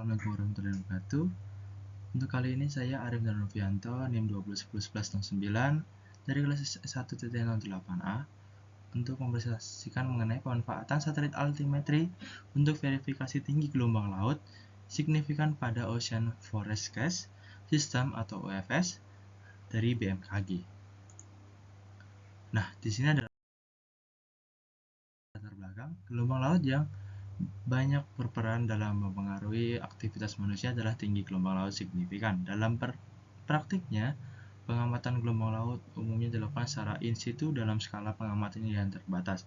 Assalamualaikum warahmatullahi wabarakatuh. Untuk kali ini saya Arif Darnovianto, NIM 20101169 dari kelas S1.08A untuk mempresentasikan mengenai pemanfaatan satelit altimetri untuk verifikasi tinggi gelombang laut signifikan pada Ocean Forecast System atau OFS dari BMKG. Nah, di sini ada latar belakang gelombang laut yang banyak berperan dalam mempengaruhi aktivitas manusia adalah tinggi gelombang laut signifikan. Dalam praktiknya, pengamatan gelombang laut umumnya dilakukan secara in situ dalam skala pengamatan yang terbatas.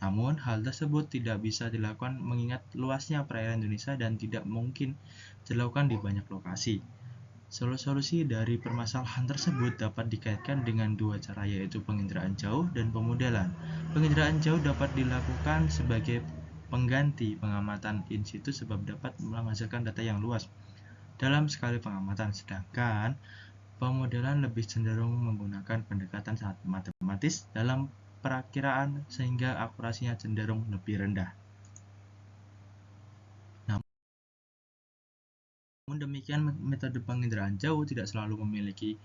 Namun, hal tersebut tidak bisa dilakukan mengingat luasnya perairan Indonesia dan tidak mungkin dilakukan di banyak lokasi. Solusi dari permasalahan tersebut dapat dikaitkan dengan dua cara, yaitu penginderaan jauh dan pemodelan. Penginderaan jauh dapat dilakukan sebagai pengganti pengamatan in situ sebab dapat menghasilkan data yang luas dalam sekali pengamatan, sedangkan pemodelan lebih cenderung menggunakan pendekatan sangat matematis dalam perakiraan sehingga akurasinya cenderung lebih rendah. Namun demikian, metode penginderaan jauh tidak selalu memiliki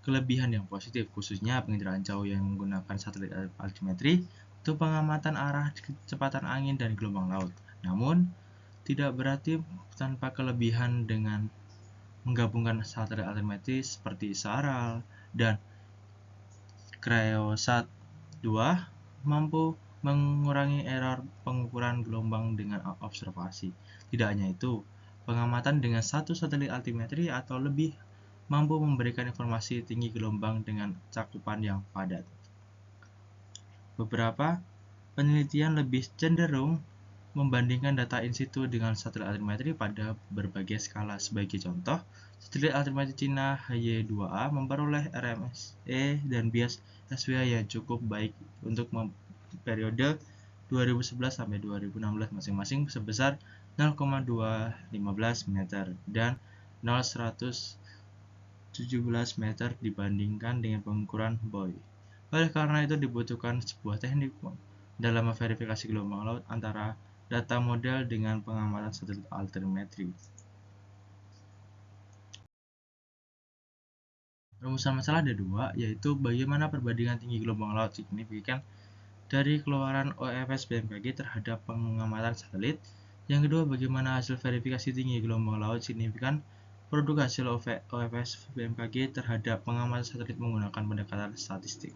kelebihan yang positif, khususnya penginderaan jauh yang menggunakan satelit altimetri untuk pengamatan arah, kecepatan angin, dan gelombang laut. Namun, tidak berarti tanpa kelebihan dengan menggabungkan satelit altimetri seperti SARAL dan Cryosat 2 mampu mengurangi error pengukuran gelombang dengan observasi. Tidak hanya itu, pengamatan dengan satu satelit altimetri atau lebih mampu memberikan informasi tinggi gelombang dengan cakupan yang padat. Beberapa penelitian lebih cenderung membandingkan data in situ dengan satelit altimetri pada berbagai skala. Sebagai contoh, satelit altimetri Cina HY2A memperoleh RMSE dan bias SWA yang cukup baik untuk periode 2011 sampai 2016 masing-masing sebesar 0,215 meter dan 0,117 meter dibandingkan dengan pengukuran buoy. Oleh karena itu dibutuhkan sebuah teknik dalam memverifikasi gelombang laut antara data model dengan pengamatan satelit altimetri. Rumusan masalah ada dua, yaitu bagaimana perbandingan tinggi gelombang laut signifikan dari keluaran OFS BMKG terhadap pengamatan satelit. Yang kedua, bagaimana hasil verifikasi tinggi gelombang laut signifikan produk hasil OFS BMKG terhadap pengamatan satelit menggunakan pendekatan statistik.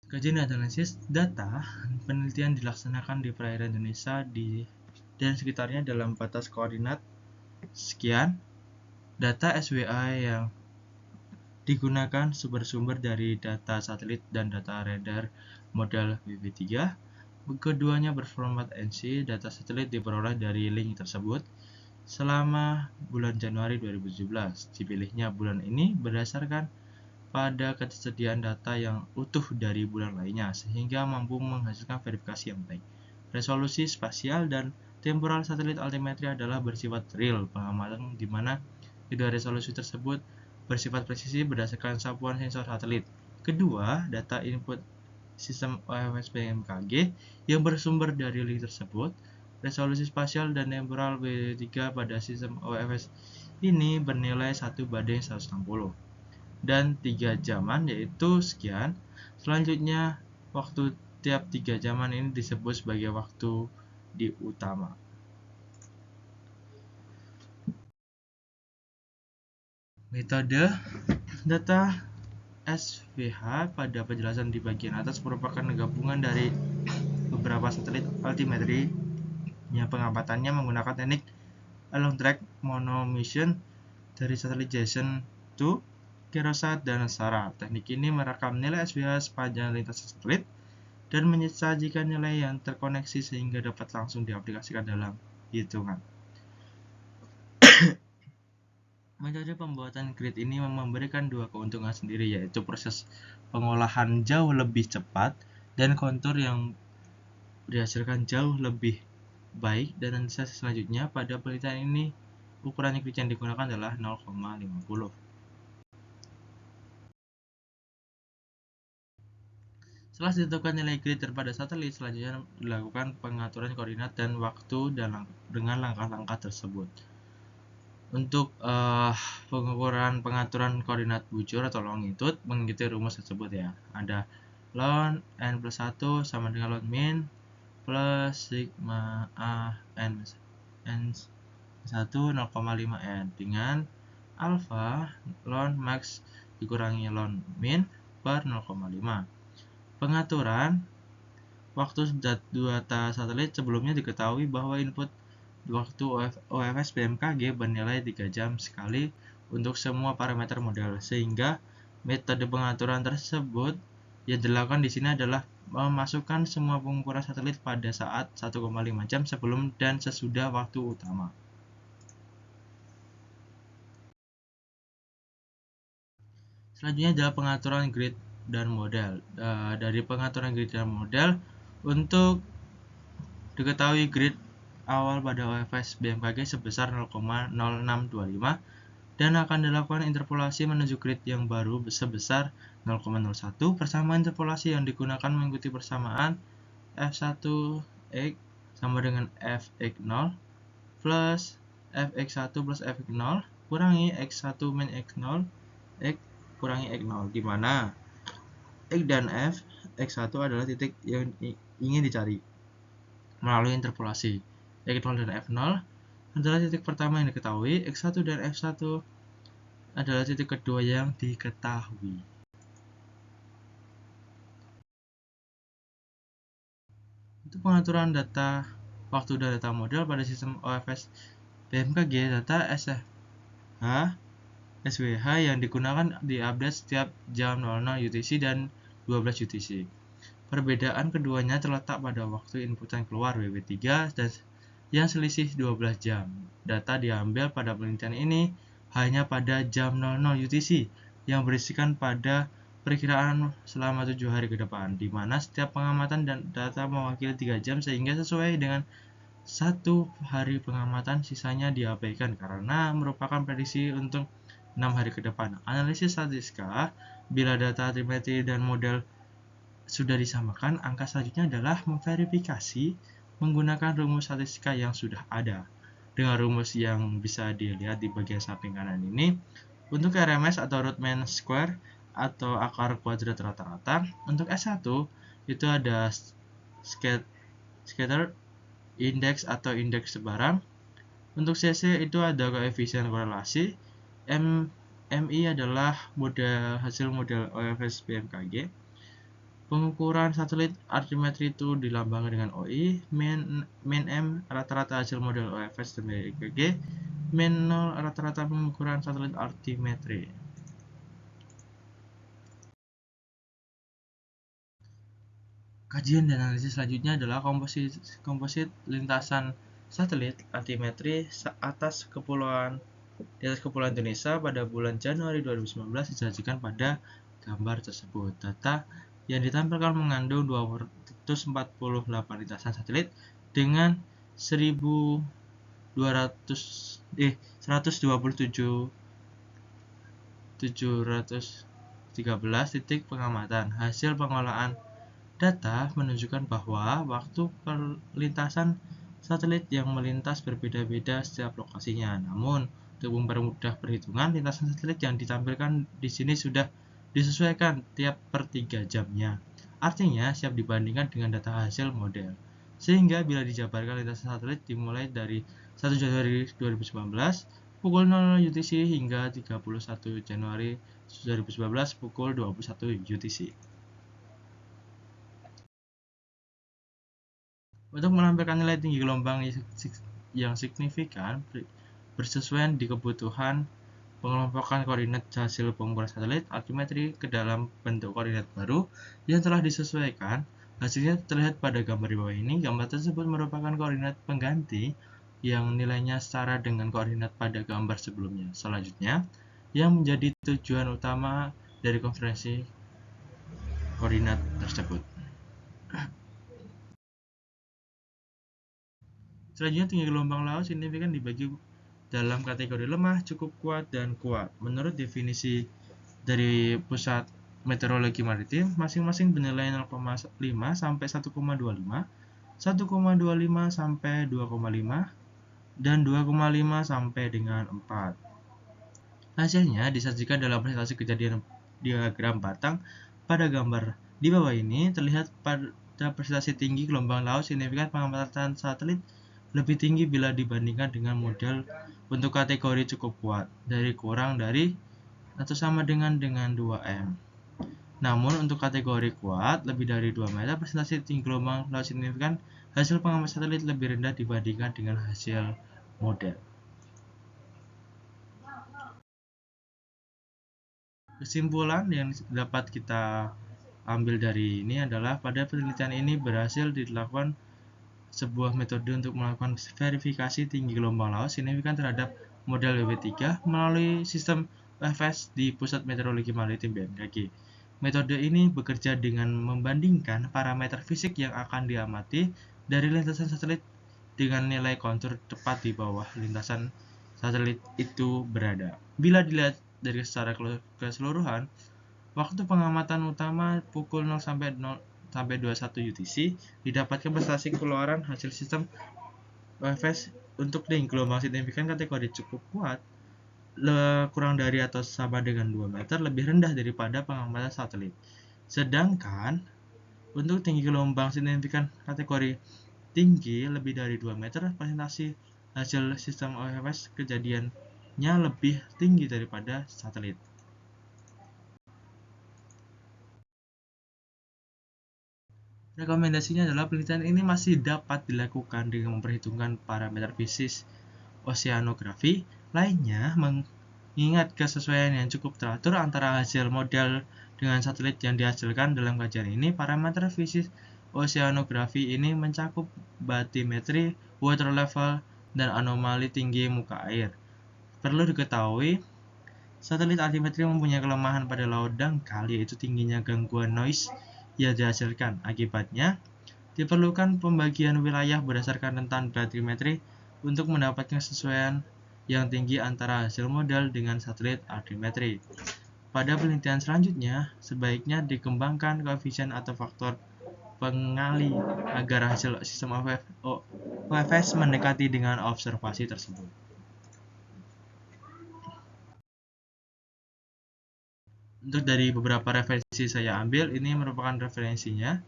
Kajian dan analisis data penelitian dilaksanakan di perairan Indonesia dan sekitarnya dalam batas koordinat sekian. Data SWA yang digunakan sumber dari data satelit dan data radar model WV3. Keduanya berformat NC. Data satelit diperoleh dari link tersebut selama bulan Januari 2017. Dipilihnya bulan ini berdasarkan pada ketersediaan data yang utuh dari bulan lainnya, sehingga mampu menghasilkan verifikasi yang baik. Resolusi spasial dan temporal satelit altimetri adalah bersifat real pengamatan, di mana kedua resolusi tersebut bersifat presisi berdasarkan sapuan sensor satelit. Kedua, data input sistem OFS BMKG yang bersumber dari link tersebut. Resolusi spasial dan temporal W3 pada sistem OFS ini bernilai 1:160 dan 3 jaman, yaitu sekian. Selanjutnya, waktu tiap 3 jaman ini disebut sebagai waktu di utama. Metode data SVH pada penjelasan di bagian atas merupakan gabungan dari beberapa satelit altimetri yang pengamatannya menggunakan teknik long track monomission dari satelit Jason 2, Cryosat, dan SARAL. Teknik ini merekam nilai SVH sepanjang lintasan satelit dan menyajikan nilai yang terkoneksi sehingga dapat langsung diaplikasikan dalam hitungan. Metode pembuatan grid ini memberikan dua keuntungan sendiri, yaitu proses pengolahan jauh lebih cepat dan kontur yang dihasilkan jauh lebih baik. Dan selanjutnya, pada penelitian ini ukuran grid yang digunakan adalah 0,50. Setelah ditentukan nilai grid terhadap satelit, selanjutnya dilakukan pengaturan koordinat dan waktu dengan langkah-langkah tersebut. Untuk pengukuran pengaturan koordinat bujur atau longitude mengikuti rumus tersebut ya. Ada ln n plus 1 sama dengan ln min plus sigma a n 1 0,5 n dengan alpha ln max dikurangi ln min per 0,5. Pengaturan waktu data satelit sebelumnya diketahui bahwa input waktu OFS BMKG bernilai 3 jam sekali untuk semua parameter model, sehingga metode pengaturan tersebut yang dilakukan di sini adalah memasukkan semua pengukuran satelit pada saat 1,5 jam sebelum dan sesudah waktu utama. Selanjutnya adalah pengaturan grid dan model. Dari pengaturan grid dan model, untuk diketahui grid awal pada OFS BMKG sebesar 0,0625 dan akan dilakukan interpolasi menuju grid yang baru sebesar 0,01 bersama interpolasi yang digunakan mengikuti persamaan f1x sama dengan fx0 plus fx1 plus fx0 kurangi x1 min x0 x kurangi x0, di mana x dan f x1 adalah titik yang ingin dicari melalui interpolasi. X0 dan f0 adalah titik pertama yang diketahui, x1 dan f1 adalah titik kedua yang diketahui. Untuk pengaturan data waktu dan data model pada sistem OFS BMKG, data SWH yang digunakan diupdate setiap jam 00 UTC dan 12 UTC. Perbedaan keduanya terletak pada waktu inputan keluar WB3 dan yang selisih 12 jam. Data diambil pada penelitian ini hanya pada jam 00 UTC yang berisikan pada perkiraan selama 7 hari ke depan, di mana setiap pengamatan dan data mewakili 3 jam sehingga sesuai dengan 1 hari pengamatan, sisanya diabaikan karena merupakan prediksi untuk 6 hari ke depan. Analisis statistika, bila data trimetri dan model sudah disamakan, angka selanjutnya adalah memverifikasi menggunakan rumus statistika yang sudah ada. Dengan rumus yang bisa dilihat di bagian samping kanan ini, untuk RMS atau root mean square atau akar kuadrat rata-rata, untuk S1 itu ada scattered index atau indeks sebarang. Untuk CC itu ada koefisien korelasi. MI adalah hasil model OFS BMKG. Pengukuran satelit artimetri itu dilambangkan dengan OI. Min M rata-rata hasil model OFS dan BMKG. Min 0 rata-rata pengukuran satelit artimetri. Kajian dan analisis selanjutnya adalah komposit lintasan satelit artimetri di atas kepulauan Indonesia pada bulan Januari 2019 disajikan pada gambar tersebut. Data yang ditampilkan mengandung 248 lintasan satelit dengan 127.713 titik pengamatan. Hasil pengolahan data menunjukkan bahwa waktu perlintasan satelit yang melintas berbeda-beda setiap lokasinya. Namun, untuk mempermudah perhitungan, lintasan satelit yang ditampilkan di sini sudah disesuaikan tiap per 3 jamnya. Artinya, siap dibandingkan dengan data hasil model. Sehingga bila dijabarkan lintasan satelit dimulai dari 1 Januari 2019 pukul 00 UTC hingga 31 Januari 2019 pukul 21 UTC. Untuk menampilkan nilai tinggi gelombang yang signifikan bersesuaian di kebutuhan pengelompokan koordinat hasil pengukuran satelit artimetri ke dalam bentuk koordinat baru yang telah disesuaikan. Hasilnya terlihat pada gambar di bawah ini. Gambar tersebut merupakan koordinat pengganti yang nilainya setara dengan koordinat pada gambar sebelumnya. Selanjutnya, yang menjadi tujuan utama dari konferensi koordinat tersebut. Selanjutnya, tinggi gelombang laut signifikan dibagi dalam kategori lemah, cukup kuat, dan kuat. Menurut definisi dari Pusat meteorologi maritim masing-masing bernilai 0,5 sampai 1,25, 1,25 sampai 2,5, dan 2,5 sampai dengan 4. Hasilnya disajikan dalam presentasi kejadian diagram batang. Pada gambar di bawah ini terlihat pada presentasi tinggi gelombang laut signifikan pengamatan satelit lebih tinggi bila dibandingkan dengan model untuk kategori cukup kuat dari kurang dari atau sama dengan 2M. Namun untuk kategori kuat lebih dari 2 meter presentasi tinggi gelombang laut signifikan hasil pengamatan satelit lebih rendah dibandingkan dengan hasil model. Kesimpulan yang dapat kita ambil dari ini adalah pada penelitian ini berhasil dilakukan sebuah metode untuk melakukan verifikasi tinggi gelombang laut signifikan terhadap model WW3 melalui sistem UFS di Pusat Meteorologi Maritim BMKG. Metode ini bekerja dengan membandingkan parameter fisik yang akan diamati dari lintasan satelit dengan nilai kontur tepat di bawah lintasan satelit itu berada. Bila dilihat dari secara keseluruhan, waktu pengamatan utama pukul 0 sampai 21 UTC didapatkan prestasi keluaran hasil sistem UFS untuk tinggi gelombang signifikan kategori cukup kuat kurang dari atau sama dengan 2 meter lebih rendah daripada pengamatan satelit. Sedangkan untuk tinggi gelombang signifikan kategori tinggi lebih dari 2 meter, presentasi hasil sistem UFS kejadiannya lebih tinggi daripada satelit. Rekomendasinya adalah penelitian ini masih dapat dilakukan dengan memperhitungkan parameter fisik oceanografi lainnya, mengingat kesesuaian yang cukup teratur antara hasil model dengan satelit yang dihasilkan dalam kajian ini. Parameter fisik oceanografi ini mencakup batimetri, water level, dan anomali tinggi muka air. Perlu diketahui, satelit altimetri mempunyai kelemahan pada laut dangkal, yaitu tingginya gangguan noise yang dihasilkan. Akibatnya, diperlukan pembagian wilayah berdasarkan rentan batimetri untuk mendapatkan kesesuaian yang tinggi antara hasil model dengan satelit altimetri. Pada penelitian selanjutnya, sebaiknya dikembangkan koefisien atau faktor pengali agar hasil sistem UFS mendekati dengan observasi tersebut. Untuk dari beberapa referensi saya ambil, ini merupakan referensinya.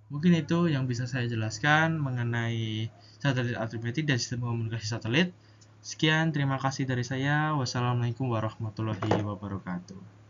Mungkin itu yang bisa saya jelaskan mengenai satelit altimetri dan sistem komunikasi satelit. Sekian, terima kasih dari saya. Wassalamualaikum warahmatullahi wabarakatuh.